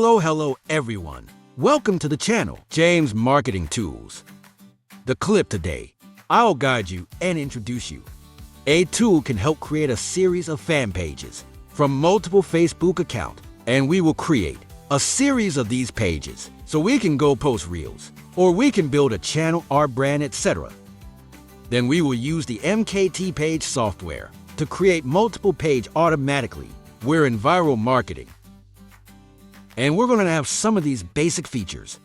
Hello everyone. Welcome to the channel, James Marketing Tools. The clip today, I'll guide you and introduce you. A tool can help create a series of fan pages from multiple Facebook accounts, and we will create a series of these pages so we can go post reels, or we can build a channel, our brand, etc. Then we will use the MKT page software to create multiple pages automatically. We're in viral marketing, and we're going to have some of these basic features,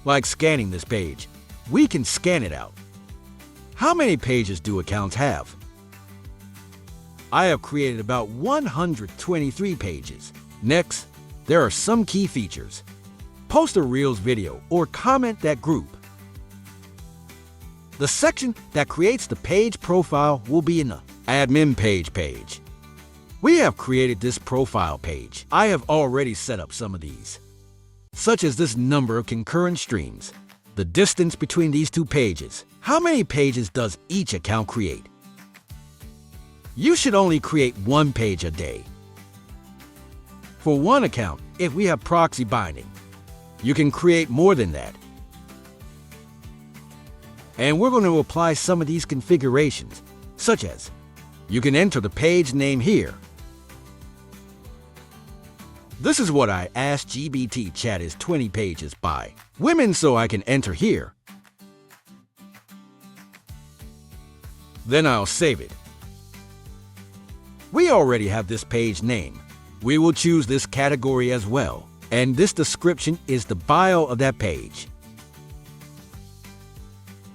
like scanning this page. We can scan it out. How many pages do accounts have? I have created about 123 pages. Next, there are some key features. Post a Reels video or comment that group. The section that creates the page profile will be in the admin page. We have created this profile page. I have already set up some of these, such as this number of concurrent streams, the distance between these two pages. How many pages does each account create? You should only create one page a day. For one account, if we have proxy binding, you can create more than that. And we're going to apply some of these configurations, such as you can enter the page name here. This is what I asked GBT chat is 20 pages by women, so I can enter here. Then I'll save it. We already have this page name. We will choose this category as well, and this description is the bio of that page.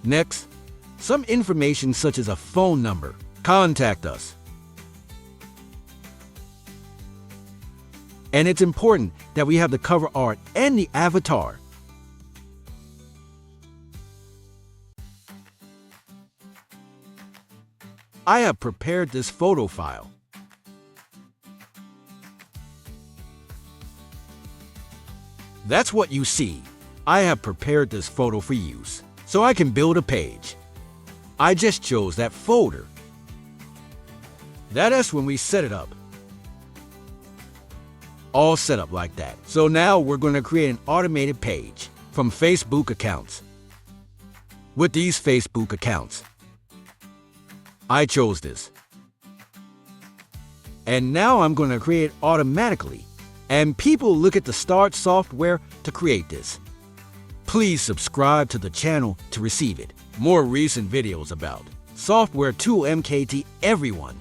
Next, some information such as a phone number. Contact us. And it's important that we have the cover art and the avatar. I have prepared this photo file. That's what you see. I have prepared this photo for use, so I can build a page. I just chose that folder. That is when we set it up. All set up like that. So now we're going to create an automated page from Facebook accounts. With these Facebook accounts, I chose this. And now I'm going to create automatically, and people look at the Start software to create this. Please subscribe to the channel to receive it. More recent videos about software tool MKT everyone.